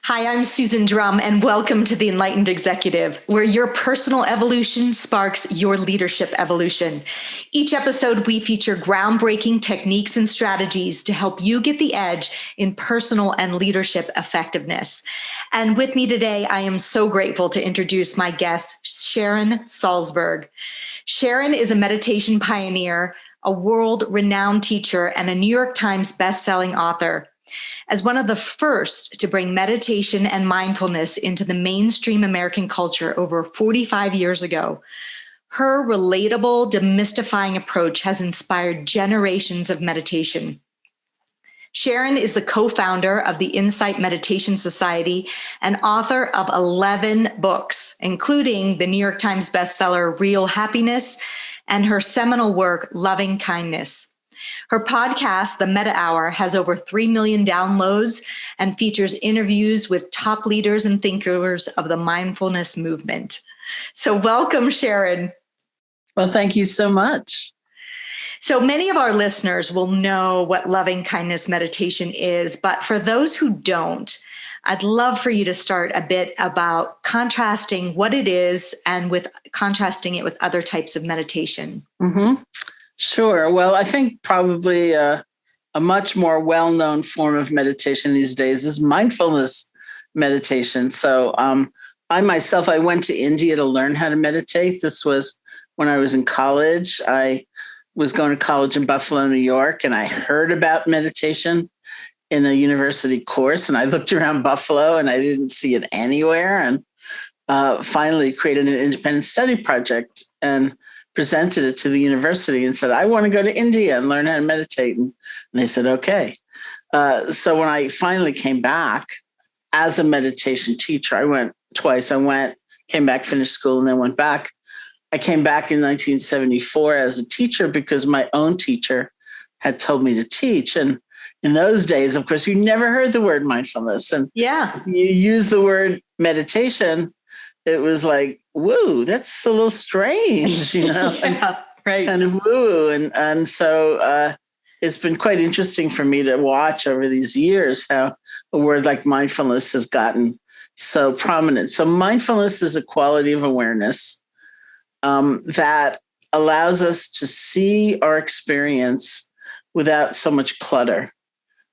Hi, I'm Susan Drumm, and welcome to the Enlightened Executive, where your personal evolution sparks your leadership evolution. Each episode, we feature groundbreaking techniques and strategies to help you get the edge in personal and leadership effectiveness. And with me today, I am so grateful to introduce my guest, Sharon Salzberg. Sharon is a meditation pioneer, a world-renowned teacher, and a New York Times bestselling author. As one of the first to bring meditation and mindfulness into the mainstream American culture over 45 years ago, her relatable, demystifying approach has inspired generations of meditation. Sharon is the co-founder of the Insight Meditation Society and author of 11 books, including the New York Times bestseller Real Happiness and her seminal work, Loving Kindness. Her podcast, The Meta Hour, has over 3 million downloads and features interviews with top leaders and thinkers of the mindfulness movement. So welcome, Sharon. Well, thank you so much. So many of our listeners will know what loving kindness meditation is, but for those who don't, I'd love for you to start a bit about contrasting what it is and with contrasting it with other types of meditation. Mm-hmm. Sure. Well, I think probably a much more well-known form of meditation these days is mindfulness meditation. So I myself, I went to India to learn how to meditate. This was when I was in college. I was going to college in Buffalo, New York, and I heard about meditation in a university course. And I looked around Buffalo and I didn't see it anywhere. And finally created an independent study project and presented it to the university and said, I want to go to India and learn how to meditate. And they said, okay. So when I finally came back as a meditation teacher, I went twice. Came back, finished school, and then went back. I came back in 1974 as a teacher because my own teacher had told me to teach. And in those days, of course, you never heard the word mindfulness. And yeah, you use the word meditation, it was like, woo, that's a little strange, yeah, right. Kind of woo. And so it's been quite interesting for me to watch over these years how a word like mindfulness has gotten so prominent. So mindfulness is a quality of awareness that allows us to see our experience without so much clutter,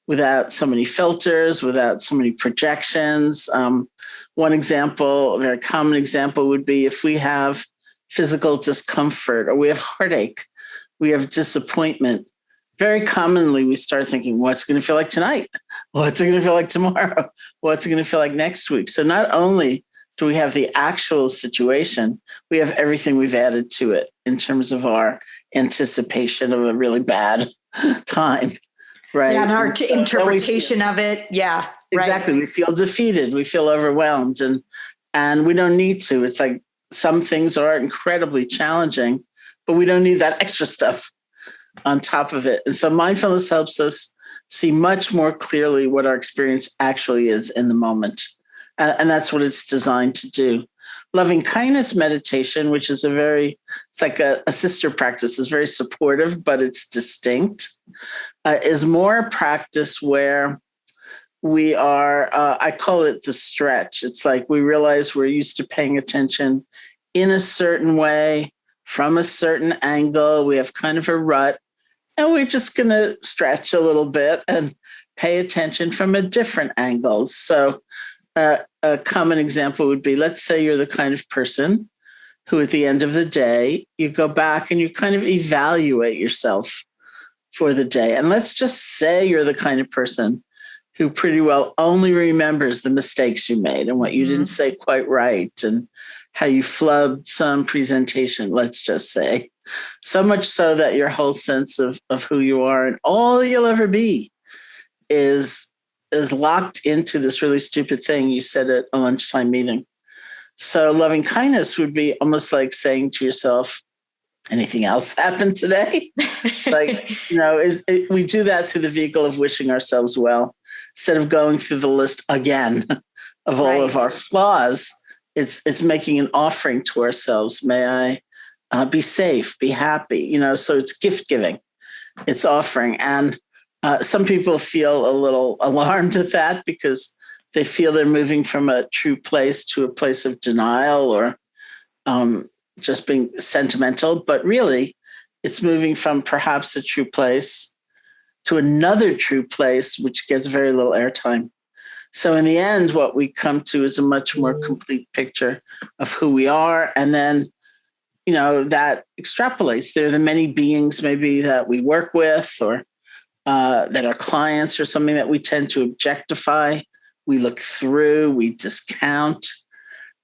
without so many filters, without so many projections. One example, a very common example would be if we have physical discomfort or we have heartache, we have disappointment. Very commonly, we start thinking, what's it going to feel like tonight? What's it going to feel like tomorrow? What's it going to feel like next week? So not only do we have the actual situation, we have everything we've added to it in terms of our anticipation of a really bad time. Right. Yeah, and our interpretation of it. Yeah. Exactly. Right. We feel defeated. We feel overwhelmed and we don't need to. It's like some things are incredibly challenging, but we don't need that extra stuff on top of it. And so mindfulness helps us see much more clearly what our experience actually is in the moment. And that's what it's designed to do. Loving kindness meditation, which is it's like a sister practice, is very supportive, but it's distinct, is more a practice where we are, I call it the stretch. It's like we realize we're used to paying attention in a certain way, from a certain angle. We have kind of a rut, and we're just going to stretch a little bit and pay attention from a different angle. So a common example would be, let's say you're the kind of person who at the end of the day, you go back and you kind of evaluate yourself for the day. And let's just say you're the kind of person who pretty well only remembers the mistakes you made and what you didn't say quite right and how you flubbed some presentation, let's just say. So much so that your whole sense of who you are and all you'll ever be is locked into this really stupid thing you said at a lunchtime meeting. So loving kindness would be almost like saying to yourself, anything else happened today? We do that through the vehicle of wishing ourselves well. Instead of going through the list again of all of our flaws, it's making an offering to ourselves. May I be safe, be happy, so it's gift giving, it's offering. And some people feel a little alarmed at that because they feel they're moving from a true place to a place of denial or just being sentimental. But really, it's moving from perhaps a true place to another true place, which gets very little airtime. So in the end, what we come to is a much more complete picture of who we are. And then, that extrapolates. There are the many beings maybe that we work with or that are clients or something that we tend to objectify. We look through, we discount.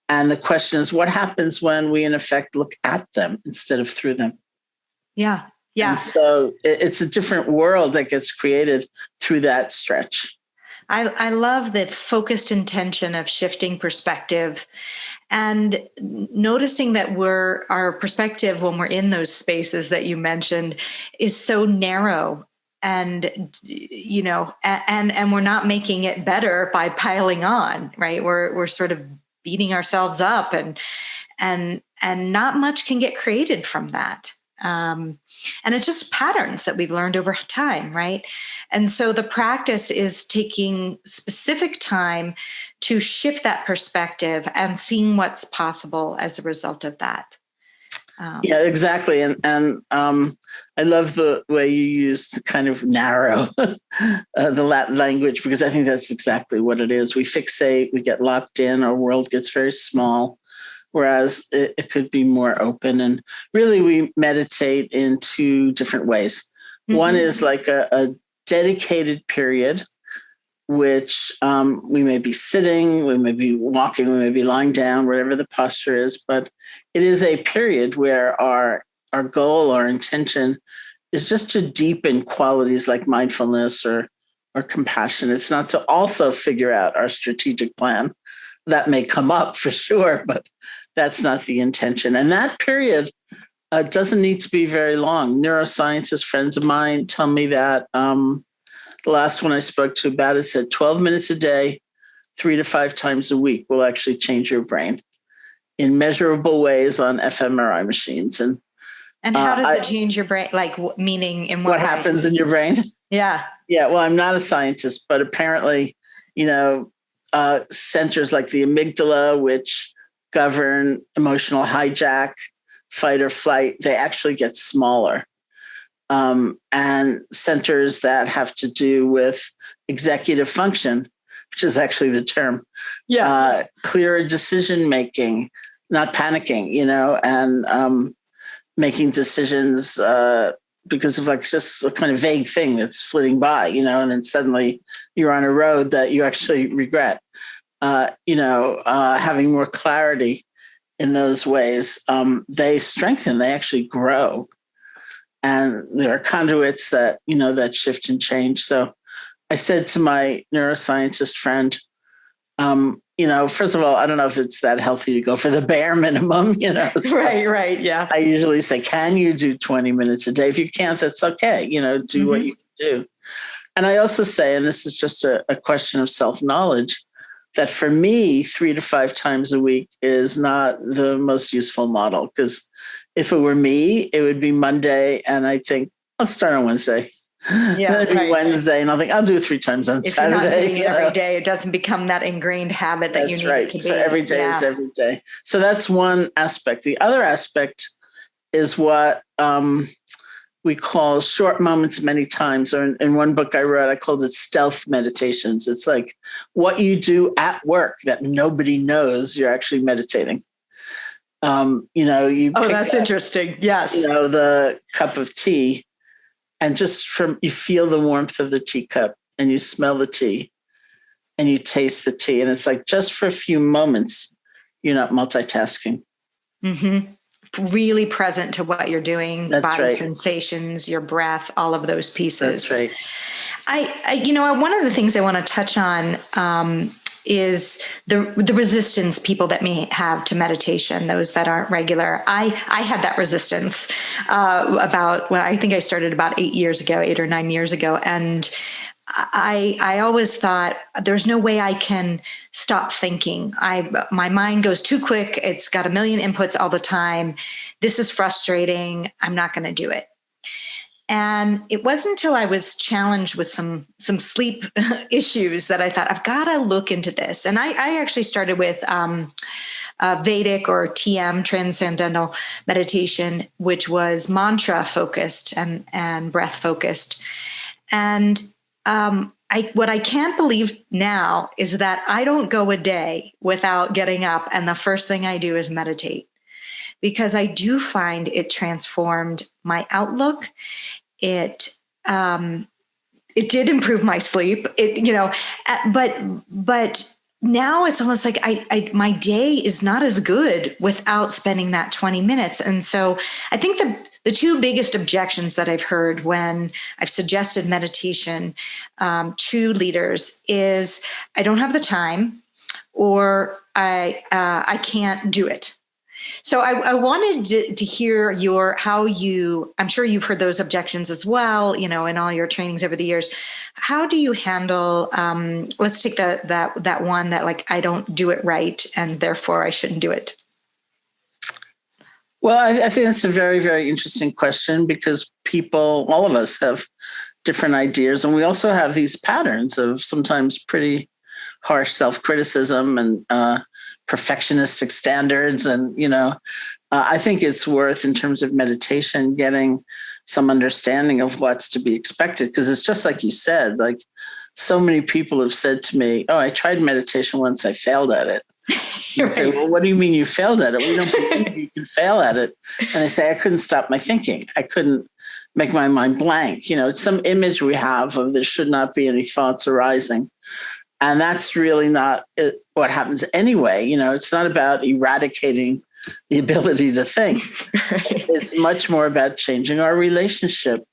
And the question is, what happens when we, in effect, look at them instead of through them? Yeah. Yeah. And so it's a different world that gets created through that stretch. I love the focused intention of shifting perspective and noticing that our perspective when we're in those spaces that you mentioned is so narrow, and and we're not making it better by piling on, right? We're sort of beating ourselves up, and not much can get created from that. And it's just patterns that we've learned over time, right? And so the practice is taking specific time to shift that perspective and seeing what's possible as a result of that. Yeah, exactly. And I love the way you use the kind of narrow, the Latin language, because I think that's exactly what it is. We fixate, we get locked in, our world gets very small. Whereas it could be more open. And really, we meditate in two different ways. Mm-hmm. One is like a dedicated period, which we may be sitting, we may be walking, we may be lying down, whatever the posture is. But it is a period where our goal, our intention is just to deepen qualities like mindfulness or compassion. It's not to also figure out our strategic plan. That may come up for sure, but that's not the intention. And that period doesn't need to be very long. Neuroscientists, friends of mine, tell me that the last one I spoke to about it said 12 minutes a day, 3 to 5 times a week will actually change your brain in measurable ways on fMRI machines. And how does it change your brain? Like, meaning in what way? Happens in your brain? Yeah. Yeah. Well, I'm not a scientist, but apparently, centers like the amygdala, which govern emotional hijack, fight or flight, they actually get smaller. And centers that have to do with executive function, which is actually the term, clearer decision making, not panicking, and making decisions because of like just a kind of vague thing that's flitting by, and then suddenly you're on a road that you actually regret. Having more clarity in those ways, they strengthen, they actually grow. And there are conduits that, that shift and change. So I said to my neuroscientist friend, first of all, I don't know if it's that healthy to go for the bare minimum, So right. Yeah. I usually say, can you do 20 minutes a day? If you can't, that's okay. Do what you can do. And I also say, and this is just a question of self-knowledge, that for me, 3 to 5 times a week is not the most useful model. Because if it were me, it would be Monday. And I think I'll start on Wednesday. Yeah, then it'd be Wednesday. And I'll think I'll do it 3 times on if Saturday. You're not doing it every day, it doesn't become that ingrained habit that you need it to be. So every day is every day. So that's one aspect. The other aspect is what we call short moments many times. Or in one book I wrote, I called it stealth meditations. It's like what you do at work that nobody knows you're actually meditating. That's interesting. Yes. The cup of tea, and just you feel the warmth of the teacup, and you smell the tea, and you taste the tea, and it's like just for a few moments, you're not multitasking. Mm-hmm. Really present to what you're doing, That's body right. sensations, your breath, all of those pieces. That's right. One of the things I want to touch on is the resistance people that may have to meditation, those that aren't regular. I had that resistance I think I started about 8 or 9 years ago. And I always thought there's no way I can stop thinking. My mind goes too quick. It's got a million inputs all the time. This is frustrating. I'm not going to do it. And it wasn't until I was challenged with some sleep issues that I thought, I've got to look into this. And I actually started with Vedic or TM, transcendental meditation, which was mantra focused and breath focused. And what I can't believe now is that I don't go a day without getting up, and the first thing I do is meditate, because I do find it transformed my outlook. It did improve my sleep. But now it's almost like my day is not as good without spending that 20 minutes. And so I think the two biggest objections that I've heard when I've suggested meditation to leaders is I don't have the time, or I can't do it. So I wanted to hear I'm sure you've heard those objections as well, in all your trainings over the years. How do you handle, let's take that one that like, I don't do it right, and therefore I shouldn't do it. Well, I think that's a very, very interesting question, because all of us have different ideas. And we also have these patterns of sometimes pretty harsh self-criticism and perfectionistic standards. And, I think it's worth, in terms of meditation, getting some understanding of what's to be expected. Because it's just like you said, like so many people have said to me, oh, I tried meditation once, I failed at it. You say, well, what do you mean you failed at it? We don't believe you can fail at it. And I say, I couldn't stop my thinking. I couldn't make my mind blank. It's some image we have of there should not be any thoughts arising. And that's really not what happens anyway. It's not about eradicating the ability to think. Right. It's much more about changing our relationship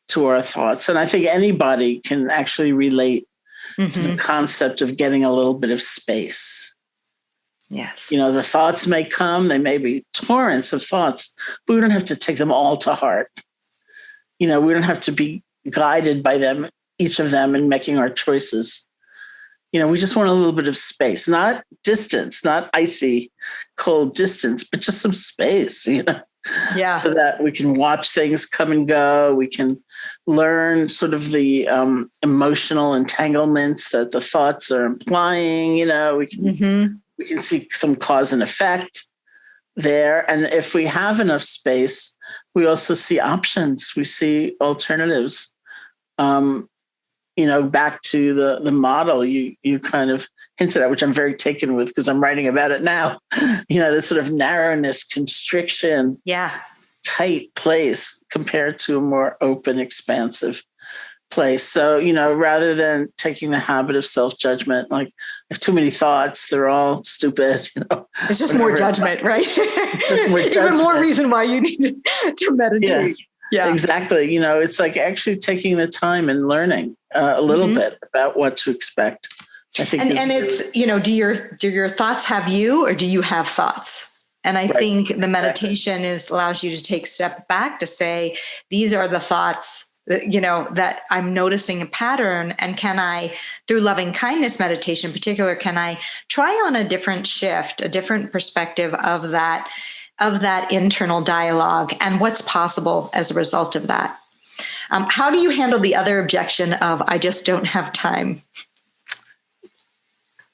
to our thoughts. And I think anybody can actually relate to the concept of getting a little bit of space. Yes. The thoughts may come, they may be torrents of thoughts, but we don't have to take them all to heart. We don't have to be guided by them, each of them, in making our choices. We just want a little bit of space, not distance, not icy, cold distance, but just some space, Yeah. So that we can watch things come and go. We can learn sort of the emotional entanglements that the thoughts are implying. We can see some cause and effect there. And if we have enough space, we also see options. We see alternatives. Back to the model you kind of hinted at, which I'm very taken with because I'm writing about it now. The sort of narrowness, constriction, tight place compared to a more open, expansive place. So, rather than taking the habit of self-judgment, like I have too many thoughts, they're all stupid, It's just more judgment, right? It's just more judgment. Even more reason why you need to meditate. Yeah, exactly. It's like actually taking the time and learning a little bit about what to expect. I think, and it's, do your thoughts have you, or do you have thoughts? And I think the meditation allows you to take a step back to say, these are the thoughts that I'm noticing a pattern. And can I, through loving kindness meditation in particular, can I try on a different shift, a different perspective of that internal dialogue and what's possible as a result of that? How do you handle the other objection of, I just don't have time?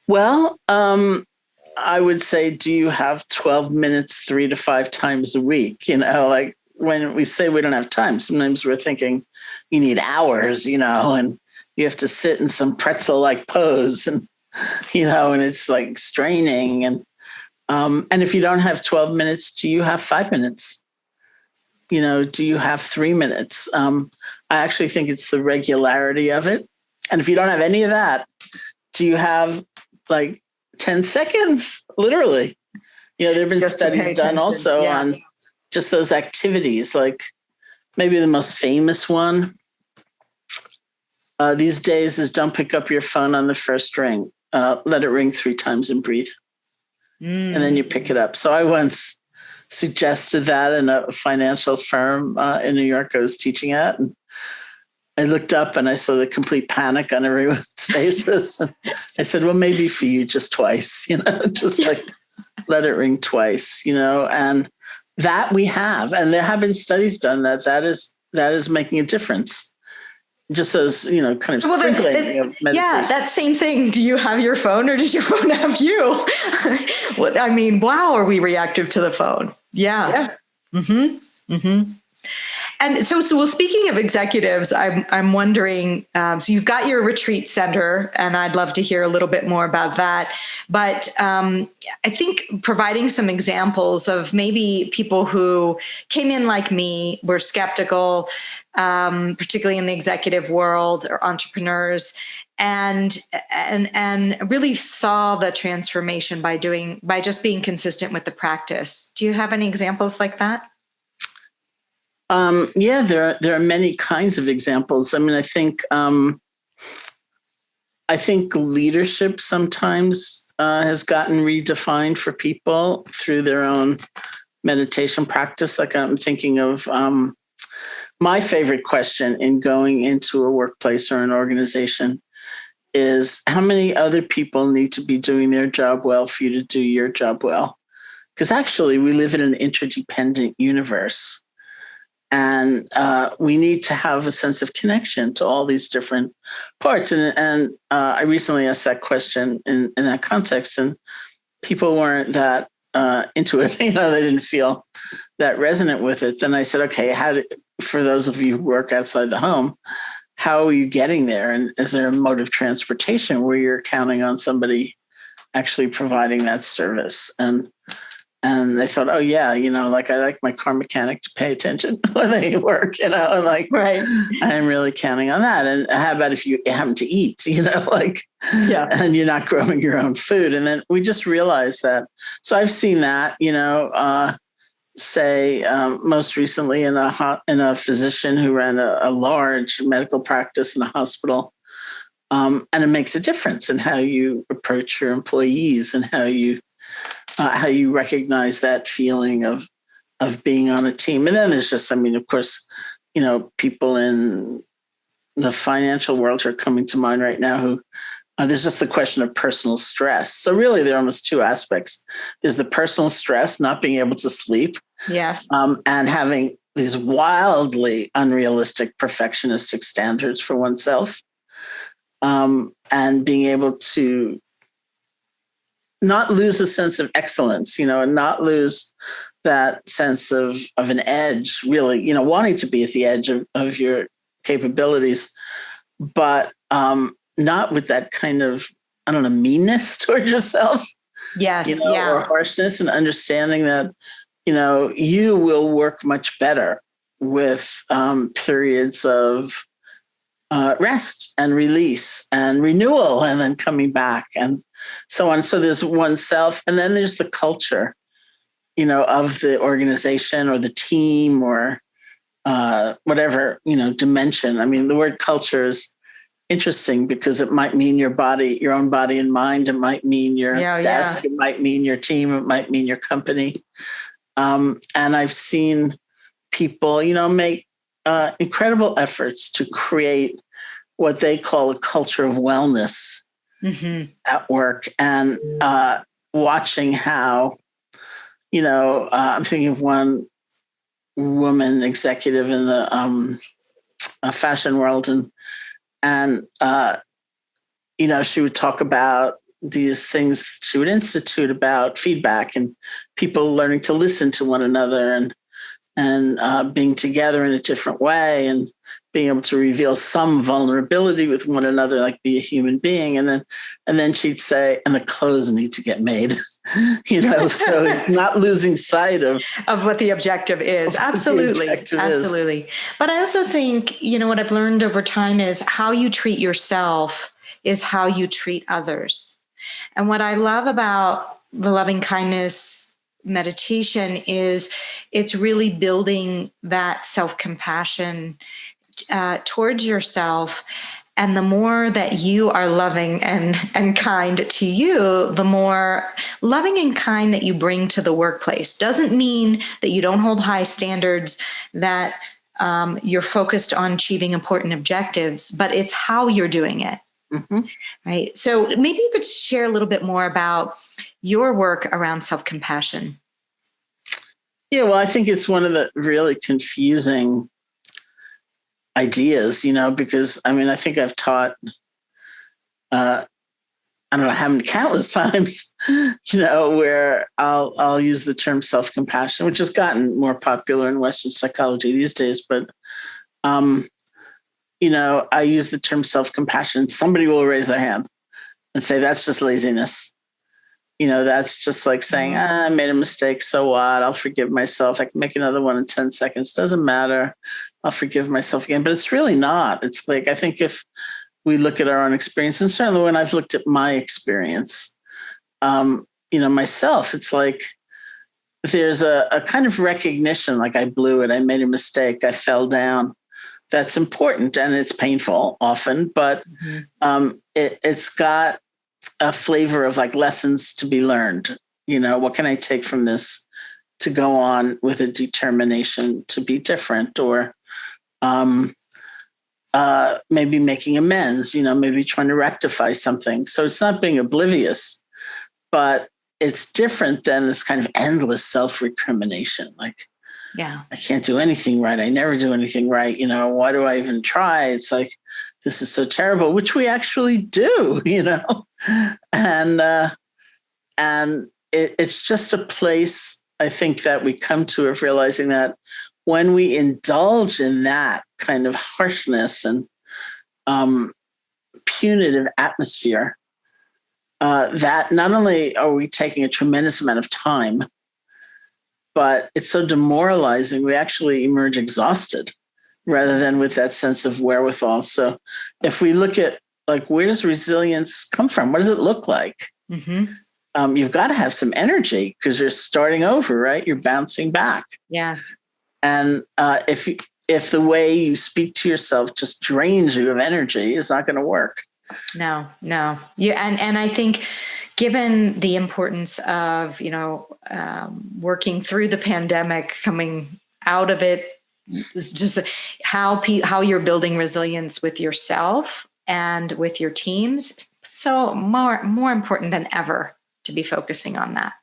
Well, I would say, do you have 12 minutes 3 to 5 times a week? Like when we say we don't have time, sometimes we're thinking you need hours, and you have to sit in some pretzel-like pose and, and it's like straining. And if you don't have 12 minutes, do you have 5 minutes? Do you have 3 minutes? I actually think it's the regularity of it. And if you don't have any of that, do you have like 10 seconds, literally? There have been studies done also on just those activities, like maybe the most famous one these days is don't pick up your phone on the first ring. Let it ring 3 times and breathe. And then you pick it up. So I once suggested that in a financial firm in New York I was teaching at. And I looked up and I saw the complete panic on everyone's faces. And I said, well, maybe for you just twice, just like let it ring twice, and that we have. And there have been studies done that is that is making a difference. Just those, kind of sprinkling of meditation. Yeah, that same thing. Do you have your phone or does your phone have you? Wow, are we reactive to the phone? Yeah. Mm-hmm. Mm-hmm. And so well, speaking of executives, I'm wondering, so you've got your retreat center, and I'd love to hear a little bit more about that. But I think providing some examples of maybe people who came in like me, were skeptical, particularly in the executive world or entrepreneurs, and really saw the transformation by just being consistent with the practice. Do you have any examples like that? Yeah, there are many kinds of examples. I think leadership sometimes has gotten redefined for people through their own meditation practice. Like I'm thinking of my favorite question in going into a workplace or an organization is, how many other people need to be doing their job well for you to do your job well? Because actually we live in an interdependent universe. And we need to have a sense of connection to all these different parts. And I recently asked that question in that context, and people weren't that into it. They didn't feel that resonant with it. Then I said, okay, for those of you who work outside the home, how are you getting there? And is there a mode of transportation where you're counting on somebody actually providing that service? And they thought, oh yeah, I like my car mechanic to pay attention when they work, right. I'm really counting on that. And how about if you happen to eat, yeah, and you're not growing your own food? And then we just realized that. So I've seen that, most recently in a physician who ran a large medical practice in a hospital. And it makes a difference in how you approach your employees and how you recognize that feeling of being on a team. And then there's just, of course, people in the financial world are coming to mind right now who there's just the question of personal stress. So really there are almost two aspects. There's the personal stress, not being able to sleep. Yes. And having these wildly unrealistic perfectionistic standards for oneself. And being able to not lose a sense of excellence, and not lose that sense of an edge, really, wanting to be at the edge of your capabilities, but not with that kind of, meanness toward yourself. Yes. Or harshness, and understanding that, you will work much better with periods of rest and release and renewal, and then coming back and so on. So there's oneself, and then there's the culture, of the organization or the team or whatever, dimension. The word culture is interesting because it might mean your own body and mind. It might mean your desk. Yeah. It might mean your team. It might mean your company. And I've seen people, make incredible efforts to create what they call a culture of wellness at work, and watching how, I'm thinking of one woman executive in the fashion world, and she would talk about these things she would institute about feedback and people learning to listen to one another and being together in a different way and being able to reveal some vulnerability with one another, like be a human being. And then she'd say, and the clothes need to get made, so it's not losing sight of what the objective is. Absolutely. Absolutely. But I also think, what I've learned over time is how you treat yourself is how you treat others. And what I love about the loving kindness meditation is it's really building that self-compassion towards yourself. And the more that you are loving and kind to you, the more loving and kind that you bring to the workplace. Doesn't mean that you don't hold high standards, that you're focused on achieving important objectives, but it's how you're doing it. Mm-hmm. Right. So maybe you could share a little bit more about your work around self-compassion. Yeah, well, I think it's one of the really confusing ideas, because I think I've taught, I don't know how many countless times, where I'll use the term self-compassion, which has gotten more popular in Western psychology these days. But, I use the term self-compassion. Somebody will raise their hand and say, that's just laziness. That's just like saying, I made a mistake. So what? I'll forgive myself. I can make another one in 10 seconds. Doesn't matter. I'll forgive myself again. But it's really not. It's like, I think if we look at our own experience, and certainly when I've looked at my experience, myself, it's like there's a kind of recognition, like I blew it, I made a mistake, I fell down. That's important, and it's painful often, but it's got a flavor of like lessons to be learned. What can I take from this to go on with a determination to be different, or maybe making amends, maybe trying to rectify something. So it's not being oblivious, but it's different than this kind of endless self-recrimination. Like, yeah, I can't do anything right. I never do anything right. Why do I even try? It's like, this is so terrible, which we actually do, and it's just a place, I think, that we come to of realizing that when we indulge in that kind of harshness and punitive atmosphere, that not only are we taking a tremendous amount of time, but it's so demoralizing, we actually emerge exhausted rather than with that sense of wherewithal. So if we look at, like, where does resilience come from? What does it look like? You've got to have some energy because you're starting over, right? You're bouncing back. Yes. And if the way you speak to yourself just drains you of energy, it's not going to work. No. And I think, given the importance of, working through the pandemic, coming out of it, just how you're building resilience with yourself and with your teams, so more important than ever to be focusing on that.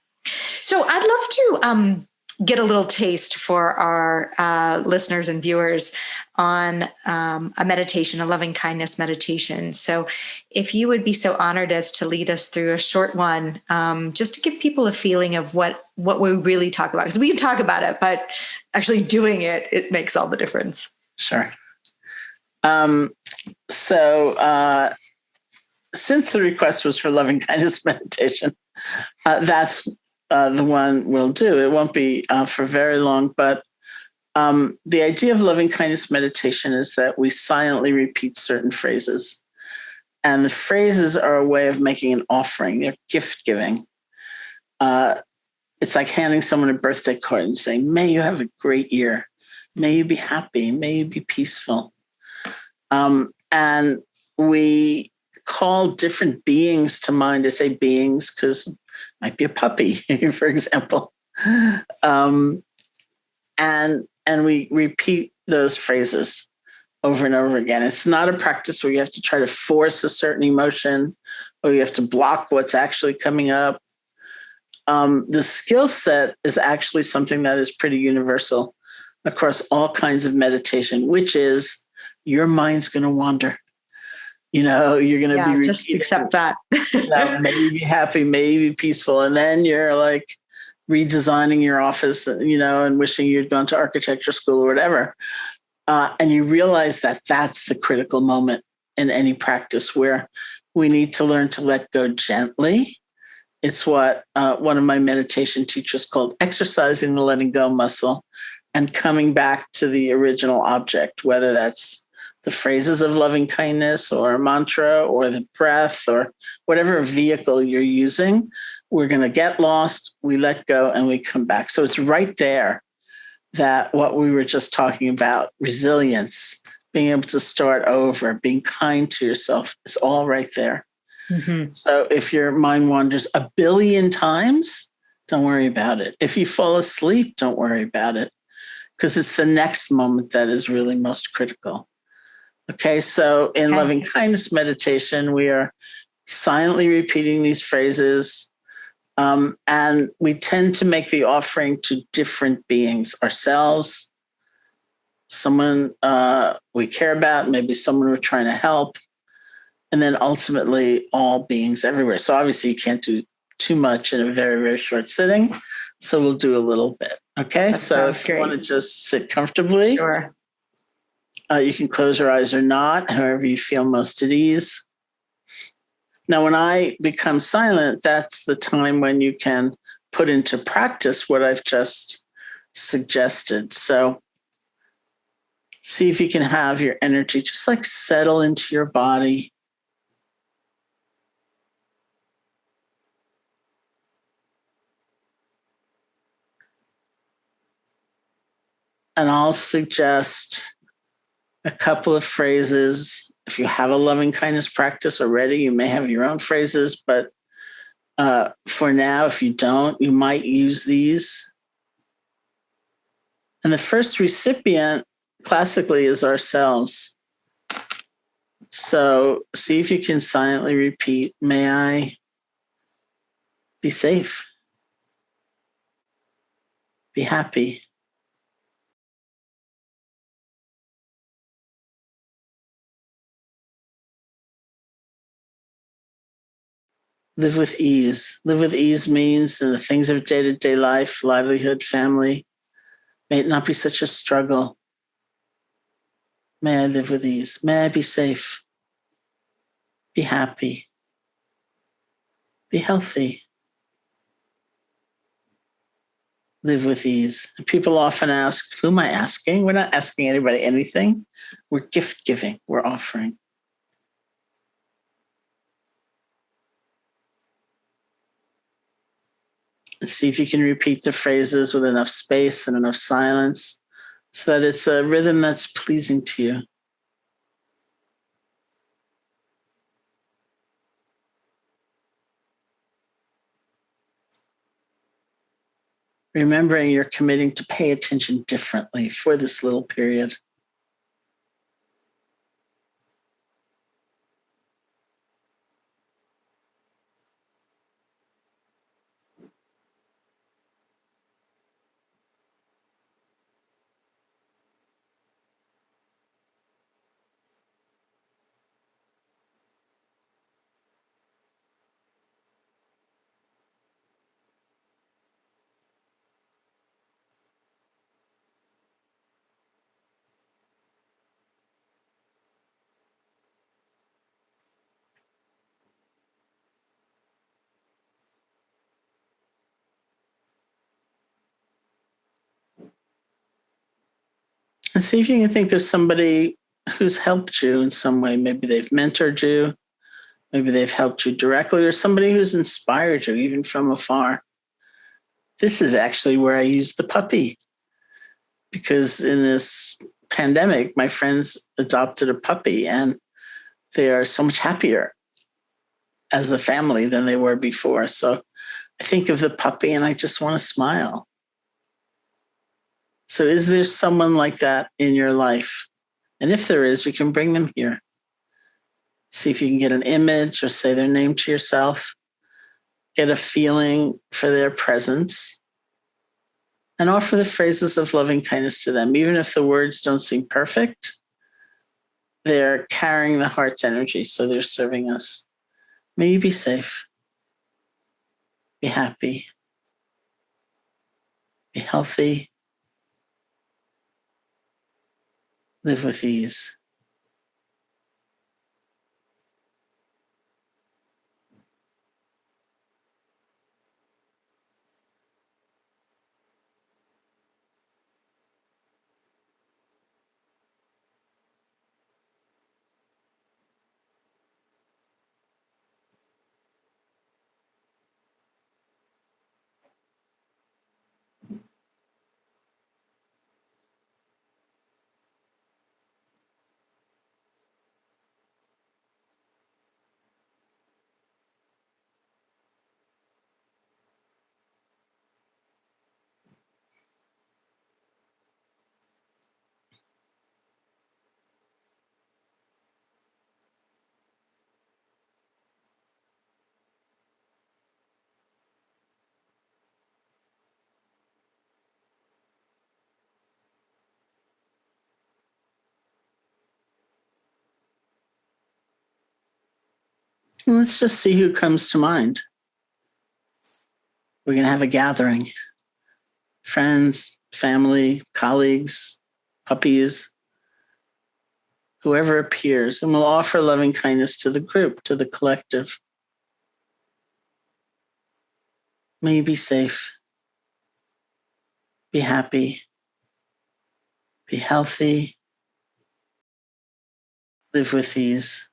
So I'd love to get a little taste for our listeners and viewers on a meditation, a loving kindness meditation. So if you would be so honored as to lead us through a short one, just to give people a feeling of what we really talk about. Because we can talk about it, but actually doing it makes all the difference. Sure. So since the request was for loving kindness meditation, that's the one we'll do. It won't be for very long, but the idea of loving kindness meditation is that we silently repeat certain phrases. And the phrases are a way of making an offering. They're gift giving. It's like handing someone a birthday card and saying, may you have a great year. May you be happy. May you be peaceful. And we call different beings to mind. I say beings because it might be a puppy, for example. And we repeat those phrases over and over again. It's not a practice where you have to try to force a certain emotion or you have to block what's actually coming up. The skill set is actually something that is pretty universal across all kinds of meditation, which is your mind's going to wander. You're going to be just accept that. May you be happy, may you be peaceful. And then you're like redesigning your office, and wishing you'd gone to architecture school or whatever. And you realize that that's the critical moment in any practice where we need to learn to let go gently. It's what one of my meditation teachers called exercising the letting go muscle and coming back to the original object, whether that's the phrases of loving kindness or a mantra or the breath or whatever vehicle you're using. We're going to get lost, we let go, and we come back. So it's right there that what we were just talking about, resilience, being able to start over, being kind to yourself, it's all right there. Mm-hmm. So if your mind wanders 1 billion times, don't worry about it. If you fall asleep, don't worry about it, because it's the next moment that is really most critical. Okay, so in loving kindness meditation, we are silently repeating these phrases, and we tend to make the offering to different beings, ourselves, someone we care about, maybe someone we're trying to help, and then ultimately all beings everywhere. So obviously you can't do too much in a very, very short sitting. So we'll do a little bit. Okay. That so if you want to just sit comfortably, sure. You can close your eyes or not, however you feel most at ease. Now, when I become silent, that's the time when you can put into practice what I've just suggested. So see if you can have your energy just like settle into your body. And I'll suggest a couple of phrases. If you have a loving kindness practice already, you may have your own phrases, but for now, if you don't, you might use these. And the first recipient classically is ourselves. So see if you can silently repeat, may I be safe, be happy, live with ease. Live with ease means in the things of day-to-day life, livelihood, family, may it not be such a struggle. May I live with ease. May I be safe, be happy, be healthy, live with ease. People often ask, who am I asking? We're not asking anybody anything. We're gift giving, we're offering. And see if you can repeat the phrases with enough space and enough silence so that it's a rhythm that's pleasing to you. Remembering you're committing to pay attention differently for this little period. And see if you can think of somebody who's helped you in some way. Maybe they've mentored you, maybe they've helped you directly, or somebody who's inspired you, even from afar. This is actually where I use the puppy, because in this pandemic, my friends adopted a puppy and they are so much happier as a family than they were before. So I think of the puppy and I just want to smile. So is there someone like that in your life? And if there is, you can bring them here. See if you can get an image or say their name to yourself. Get a feeling for their presence. And offer the phrases of loving kindness to them. Even if the words don't seem perfect, they're carrying the heart's energy, so they're serving us. May you be safe, be happy, be healthy, live with ease. Let's just see who comes to mind. We're going to have a gathering. Friends, family, colleagues, puppies, whoever appears, and we'll offer loving kindness to the group, to the collective. May you be safe, be happy, be healthy, live with ease.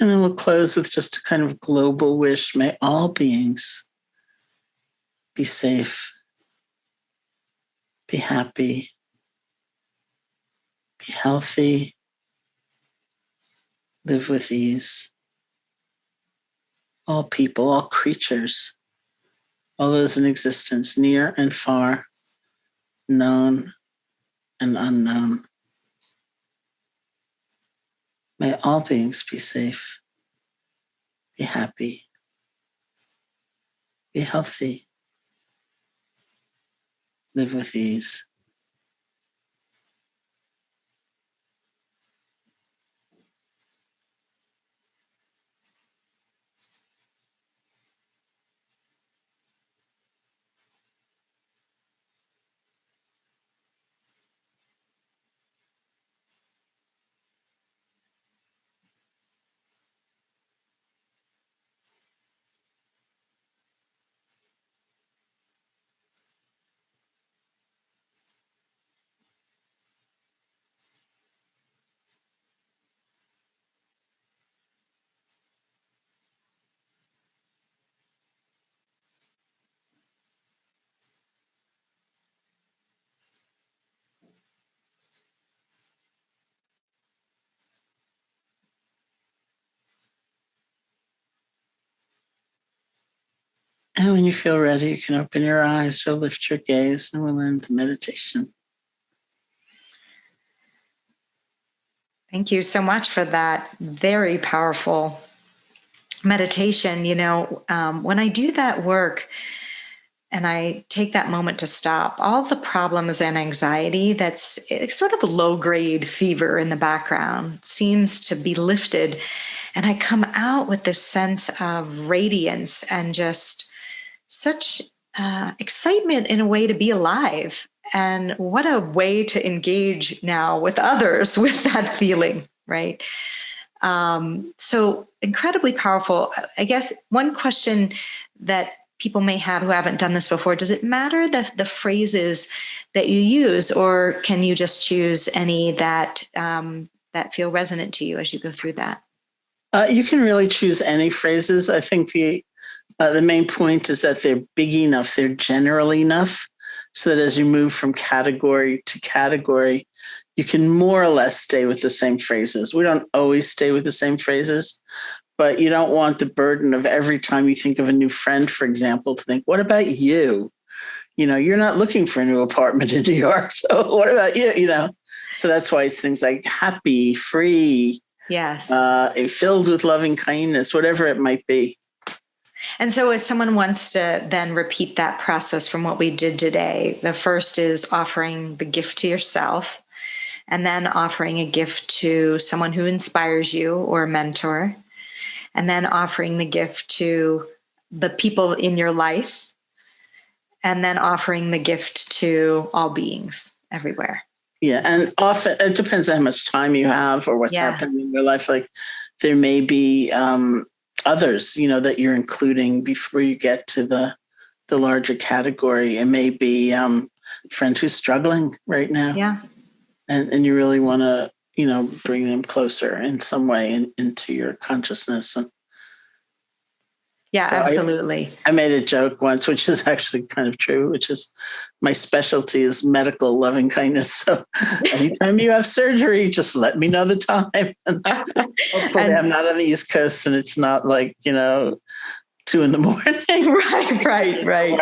And then we'll close with just a kind of global wish. May all beings be safe, be happy, be healthy, live with ease. All people, all creatures, all those in existence, near and far, known and unknown. May all beings be safe, be happy, be healthy, live with ease. And when you feel ready, you can open your eyes or lift your gaze, and we'll end the meditation. Thank you so much for that very powerful meditation. When I do that work and I take that moment to stop, all the problems and anxiety that's sort of a low-grade fever in the background seems to be lifted. And I come out with this sense of radiance and just such excitement in a way to be alive. And what a way to engage now with others with that feeling, right? So incredibly powerful. I guess one question that people may have who haven't done this before, does it matter the phrases that you use, or can you just choose any that feel resonant to you as you go through that? You can really choose any phrases. I think the main point is that they're big enough, they're general enough, so that as you move from category to category, you can more or less stay with the same phrases. We don't always stay with the same phrases, but you don't want the burden of every time you think of a new friend, for example, to think, what about you? You're not looking for a new apartment in New York. So what about you? So that's why it's things like happy, free, yes, filled with loving kindness, whatever it might be. And so if someone wants to then repeat that process from what we did today, the first is offering the gift to yourself, and then offering a gift to someone who inspires you or a mentor, and then offering the gift to the people in your life, and then offering the gift to all beings everywhere. Yeah. And often it depends on how much time you have or what's happening in your life. Like there may be others, that you're including before you get to the the larger category. It may be a friend who's struggling right now. Yeah. And you really want to, bring them closer in some way into your consciousness. And yeah, so absolutely. I made a joke once, which is actually kind of true, which is my specialty is medical loving kindness. So anytime you have surgery, just let me know the time. And hopefully I'm not on the East Coast and it's not like, 2 a.m. Right.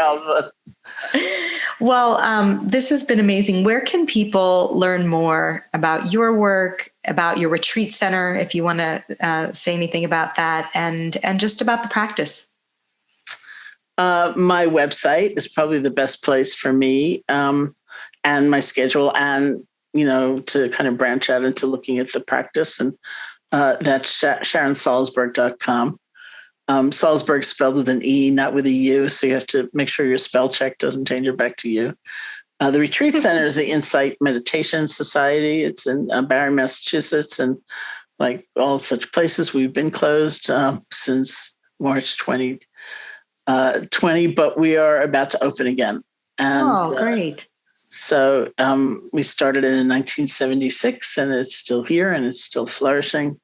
Well, this has been amazing. Where can people learn more about your work, about your retreat center, if you want to say anything about that, and just about the practice? My website is probably the best place for me, and my schedule, and, to kind of branch out into looking at the practice. And that's SharonSalzberg.com. Salzberg spelled with an E, not with a U. So you have to make sure your spell check doesn't change it back to you. The retreat center is the Insight Meditation Society. It's in Barre, Massachusetts, and like all such places, we've been closed since March 2020, but we are about to open again. And, great. So we started in 1976, and it's still here, and it's still flourishing.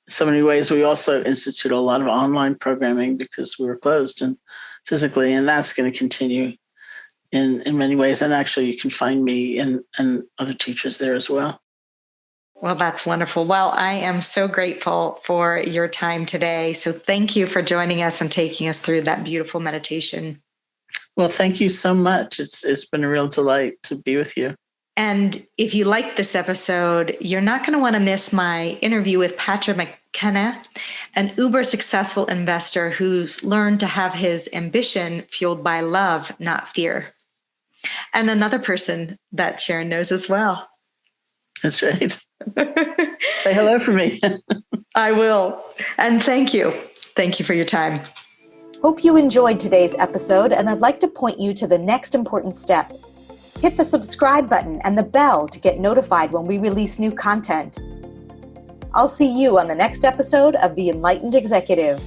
In so many ways, we also institute a lot of online programming because we were closed and physically, and that's going to continue in many ways. And actually, you can find me and other teachers there as well. Well, that's wonderful. Well, I am so grateful for your time today. So thank you for joining us and taking us through that beautiful meditation. Well, thank you so much. It's been a real delight to be with you. And if you like this episode, you're not going to want to miss my interview with Patrick McKenna, an uber successful investor who's learned to have his ambition fueled by love, not fear. And another person that Sharon knows as well. That's right. Say hello for me. I will. And thank you. Thank you for your time. Hope you enjoyed today's episode, and I'd like to point you to the next important step. Hit the subscribe button and the bell to get notified when we release new content. I'll see you on the next episode of The Enlightened Executive.